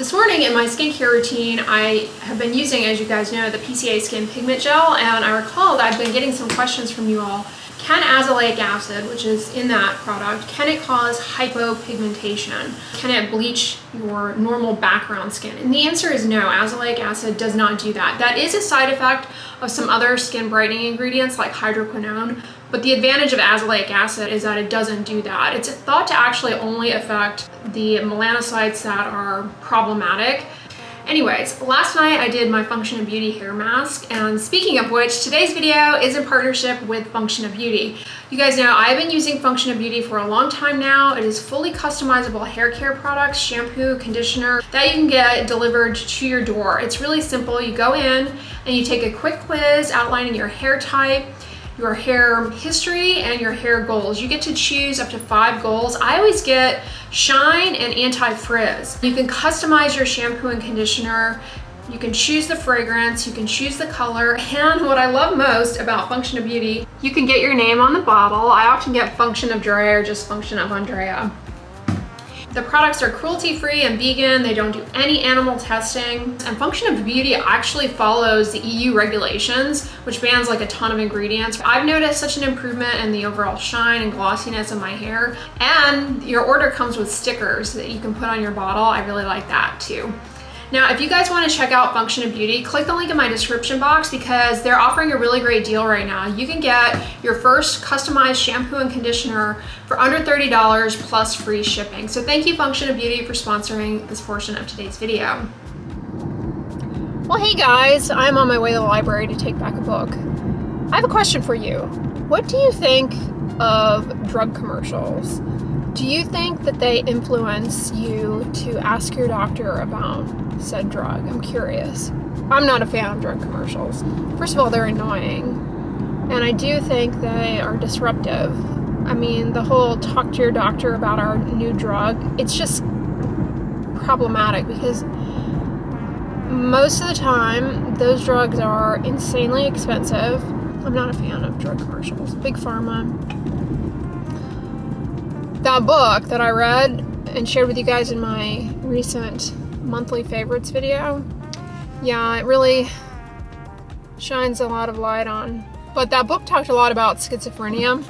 This morning in my skincare routine, I have been using, as you guys know, the PCA Skin Pigment Gel, and I recall that I've been getting some questions from you all. Can azelaic acid, which is in that product, can it cause hypopigmentation? Can it bleach your normal background skin? And the answer is no, azelaic acid does not do that. That is a side effect of some other skin brightening ingredients like hydroquinone, but the advantage of azelaic acid is that it doesn't do that. It's thought to actually only affect the melanocytes that are problematic. Anyways, last night I did my Function of Beauty hair mask, and speaking of which, today's video is in partnership with Function of Beauty. You guys know I've been using Function of Beauty for a long time now. It is fully customizable hair care products, shampoo, conditioner that you can get delivered to your door. It's really simple. You go in and you take a quick quiz outlining your hair type, your hair history, and your hair goals. You get to choose up to 5 goals. I always get shine and anti-frizz. You can customize your shampoo and conditioner. You can choose the fragrance, you can choose the color, and what I love most about Function of Beauty, you can get your name on the bottle. I often get Function of Dray or just Function of Andrea. The products are cruelty-free and vegan. They don't do any animal testing. And Function of Beauty actually follows the EU regulations, which bans like a ton of ingredients. I've noticed such an improvement in the overall shine and glossiness of my hair. And your order comes with stickers that you can put on your bottle. I really like that too. Now, if you guys want to check out Function of Beauty, click the link in my description box because they're offering a really great deal right now. You can get your first customized shampoo and conditioner for under $30 plus free shipping. So thank you, Function of Beauty, for sponsoring this portion of today's video. Well, hey guys, I'm on my way to the library to take back a book. I have a question for you. What do you think of drug commercials? Do you think that they influence you to ask your doctor about said drug? I'm curious. I'm not a fan of drug commercials. First of all, they're annoying. And I do think they are disruptive. I mean, the whole talk to your doctor about our new drug, it's just problematic because most of the time, those drugs are insanely expensive. I'm not a fan of drug commercials. Big Pharma. That book that I read and shared with you guys in my recent monthly favorites video, yeah, it really shines a lot of light on. But that book talked a lot about schizophrenia.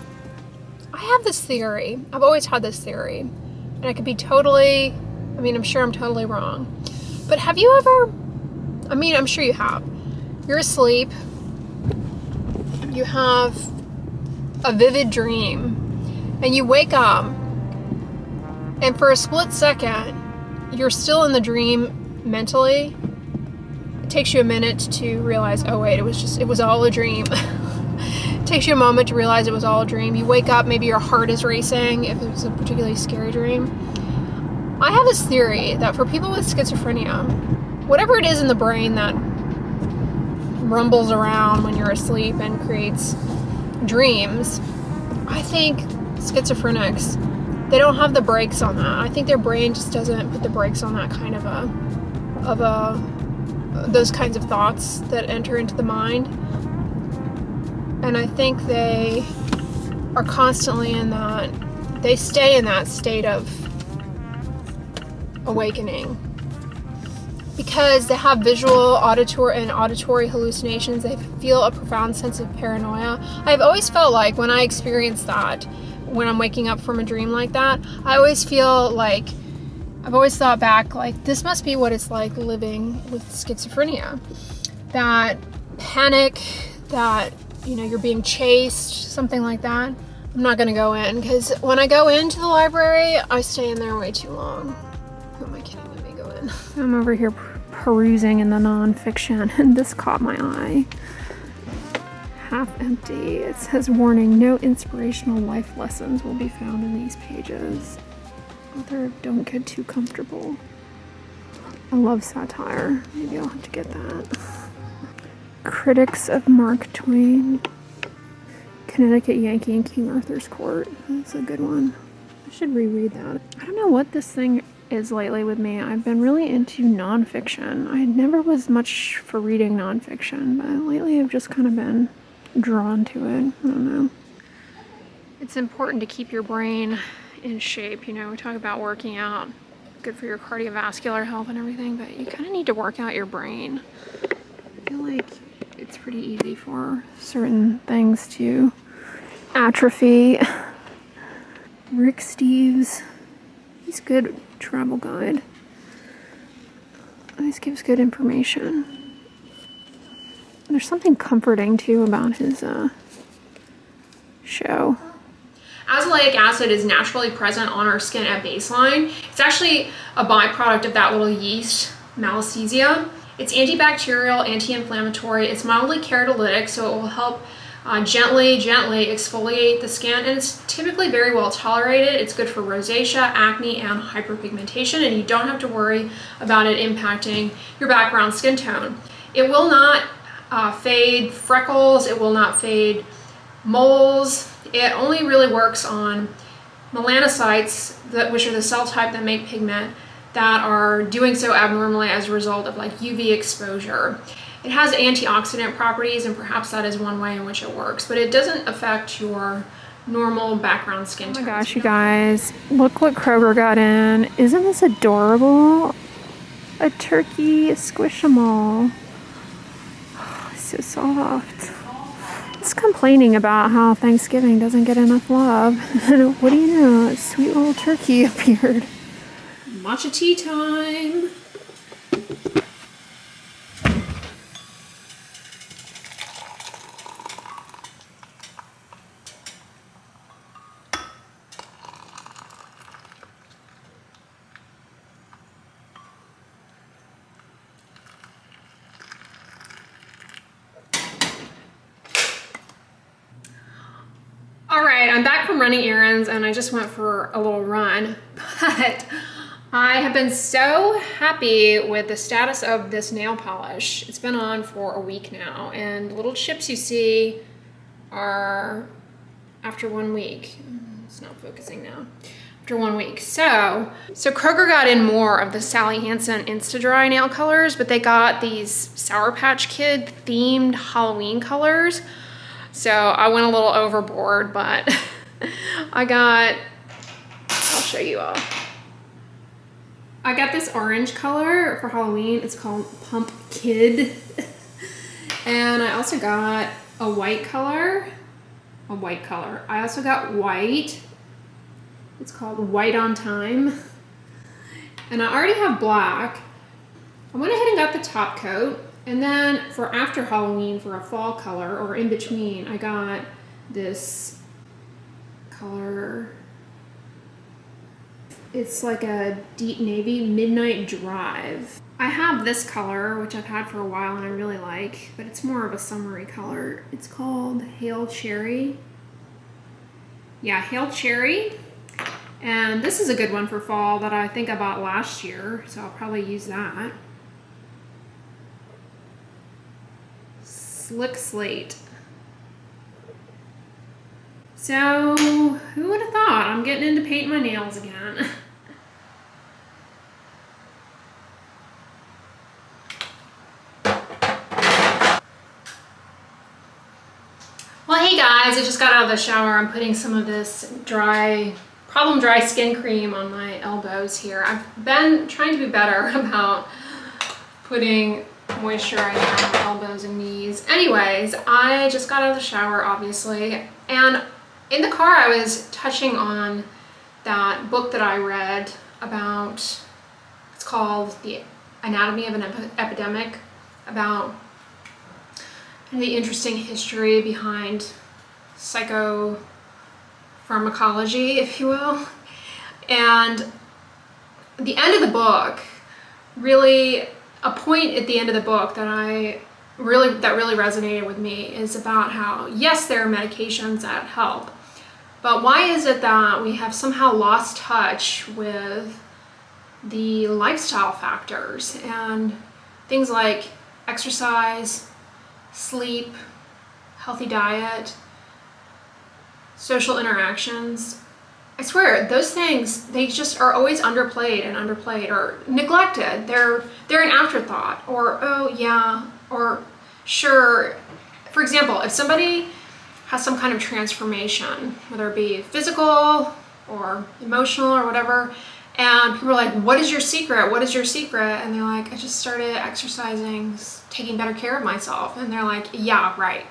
I have this theory. I've always had this theory. And I could be totally, I'm sure I'm totally wrong. But have you ever, I'm sure you have. You're asleep. You have a vivid dream. And you wake up. And for a split second, you're still in the dream mentally. It takes you a minute to realize, oh wait, it was all a dream. It takes you a moment to realize it was all a dream. You wake up, maybe your heart is racing if it was a particularly scary dream. I have this theory that for people with schizophrenia, whatever it is in the brain that rumbles around when you're asleep and creates dreams, I think schizophrenics, they don't have the brakes on that. I think their brain just doesn't put the brakes on that kind those kinds of thoughts that enter into the mind. And I think they are constantly they stay in that state of awakening because they have visual, auditory hallucinations. They feel a profound sense of paranoia. I've always felt like when I experience that, when I'm waking up from a dream like that, I always feel like, I've always thought back, like, this must be what it's like living with schizophrenia. That panic, that, you're being chased, something like that. I'm not going to go in, because when I go into the library, I stay in there way too long. Who am I kidding? Let me go in. I'm over here perusing in the nonfiction, and this caught my eye. Half empty. It says, warning, no inspirational life lessons will be found in these pages. Author, don't get too comfortable. I love satire. Maybe I'll have to get that. Critics of Mark Twain. Connecticut Yankee and King Arthur's Court. That's a good one. I should reread that. I don't know what this thing is lately with me. I've been really into nonfiction. I never was much for reading nonfiction, but lately I've just kind of been drawn to it. I don't know. It's important to keep your brain in shape. We talk about working out. good for your cardiovascular health and everything, but you kind of need to work out your brain. I feel like it's pretty easy for certain things to atrophy. Rick Steves, he's good travel guide. Always gives good information. There's something comforting too about his show. Azelaic acid is naturally present on our skin at baseline. It's actually a byproduct of that little yeast, Malassezia. It's antibacterial, anti-inflammatory, it's mildly keratolytic, so it will help gently exfoliate the skin, and it's typically very well tolerated. It's good for rosacea, acne, and hyperpigmentation, and you don't have to worry about it impacting your background skin tone. It will not fade freckles, it will not fade moles. It only really works on melanocytes, which are the cell type that make pigment, that are doing so abnormally as a result of like UV exposure. It has antioxidant properties, and perhaps that is one way in which it works, but it doesn't affect your normal background skin tone. Oh my gosh, you guys, look what Kroger got in. Isn't this adorable? A turkey squishmallow. Oh, so soft. It's complaining about how Thanksgiving doesn't get enough love. What do you know? A sweet little turkey appeared. Matcha tea time. All right, I'm back from running errands and I just went for a little run, but I have been so happy with the status of this nail polish. It's been on for a week now, and the little chips you see are after 1 week. It's not focusing now. After 1 week. So Kroger got in more of the Sally Hansen Insta-Dry nail colors, but they got these Sour Patch Kid themed Halloween colors. So I went a little overboard, but I'll show you all. I got this orange color for Halloween. It's called Pump Kid. And I also got a white color. I also got white. It's called White on Time. And I already have black. I went ahead and got the top coat. And then for after Halloween, for a fall color, or in between, I got this color. It's like a deep navy, Midnight Drive. I have this color, which I've had for a while and I really like, but it's more of a summery color. It's called Hail Cherry. Yeah, Hail Cherry. And this is a good one for fall that I think I bought last year, so I'll probably use that. Slick Slate. So, who would have thought? I'm getting into painting my nails again. Well, hey guys, I just got out of the shower. I'm putting some of this Problem Dry skin cream on my elbows here. I've been trying to be better about putting moisturizing on my elbows and knees. Anyways, I just got out of the shower, obviously, and in the car I was touching on that book that I read about, it's called The Anatomy of an Epidemic, about the interesting history behind psychopharmacology, if you will. And the end of the book, really, a point at the end of the book that really resonated with me is about how, yes, there are medications that help, but why is it that we have somehow lost touch with the lifestyle factors and things like exercise, sleep, healthy diet, social interactions? I swear, those things, they just are always underplayed or neglected. They're an afterthought, or oh yeah, or sure. For example, if somebody has some kind of transformation, whether it be physical or emotional or whatever, And people are like, what is your secret? What is your secret? And they're like, I just started exercising, taking better care of myself. And they're like, yeah, right.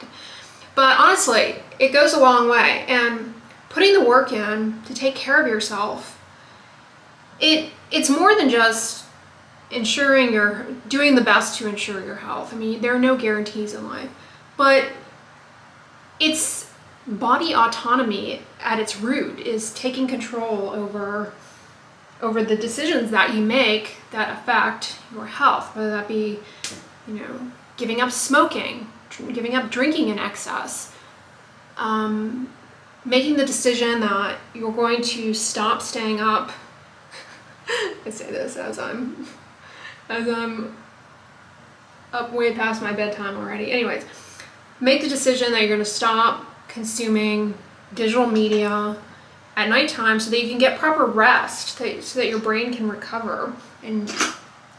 But honestly, it goes a long way. And putting the work in to take care of yourself, it's more than just ensuring you're doing the best to ensure your health. I mean, there are no guarantees in life, but it's body autonomy at its root is taking control over the decisions that you make that affect your health, whether that be, giving up smoking, giving up drinking in excess, making the decision that you're going to stop staying up. I say this as I'm up way past my bedtime already. Anyways, make the decision that you're going to stop consuming digital media at nighttime so that you can get proper rest, so that your brain can recover and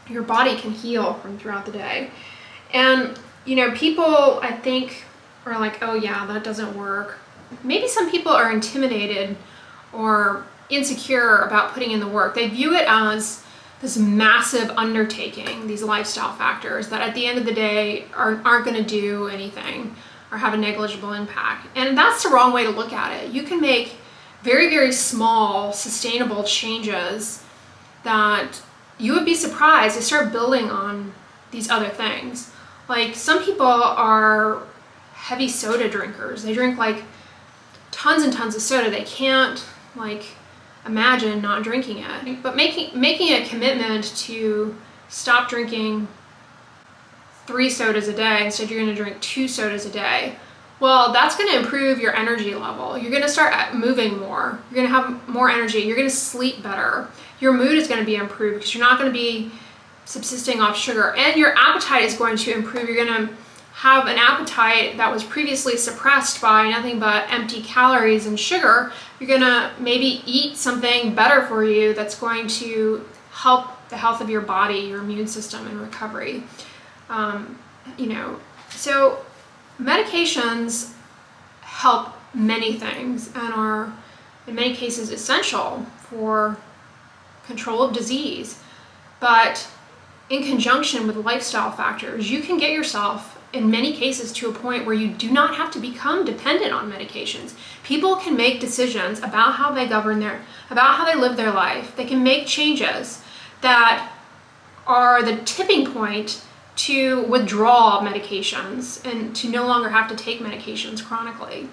your body can heal from throughout the day. And, people, I think, are like, oh yeah, that doesn't work. Maybe some people are intimidated or insecure about putting in the work. They view it as this massive undertaking, these lifestyle factors that at the end of the day aren't going to do anything or have a negligible impact. And that's the wrong way to look at it. You can make very, very small, sustainable changes that you would be surprised to start building on these other things. Like, some people are heavy soda drinkers. They drink like tons and tons of soda. They can't imagine not drinking it. But making a commitment to stop drinking 3 sodas a day, instead you're going to drink 2 sodas a day. Well, that's going to improve your energy level. You're going to start moving more. You're going to have more energy. You're going to sleep better. Your mood is going to be improved because you're not going to be subsisting off sugar. And your appetite is going to improve. You're going to have an appetite that was previously suppressed by nothing but empty calories and sugar. You're going to maybe eat something better for you that's going to help the health of your body, your immune system, and recovery. So medications help many things and are in many cases essential for control of disease. But in conjunction with lifestyle factors, you can get yourself in many cases to a point where you do not have to become dependent on medications. People can make decisions about how they about how they live their life. They can make changes that are the tipping point to withdraw medications and to no longer have to take medications chronically.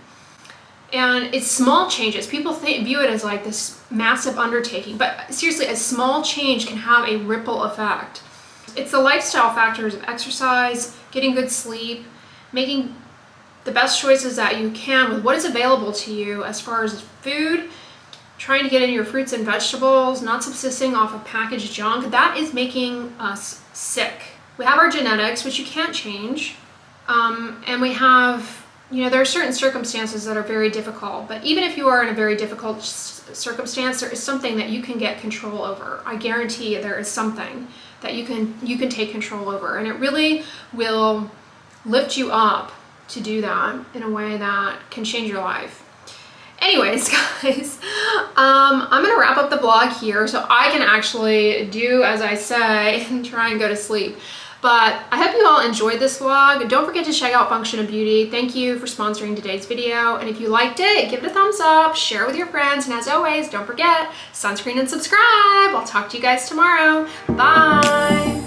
And it's small changes. People view it as like this massive undertaking, but seriously, a small change can have a ripple effect. It's the lifestyle factors of exercise, getting good sleep, making the best choices that you can with what is available to you as far as food, trying to get in your fruits and vegetables, not subsisting off of packaged junk. That is making us sick. We have our genetics, which you can't change, and we have, there are certain circumstances that are very difficult, but even if you are in a very difficult circumstance, there is something that you can get control over. I guarantee you there is something that you can take control over, and it really will lift you up to do that in a way that can change your life. Anyways, guys, I'm gonna wrap up the vlog here so I can actually do as I say and try and go to sleep. But I hope you all enjoyed this vlog. Don't forget to check out Function of Beauty. Thank you for sponsoring today's video. And if you liked it, give it a thumbs up, share with your friends, and as always, don't forget, sunscreen and subscribe. I'll talk to you guys tomorrow. Bye.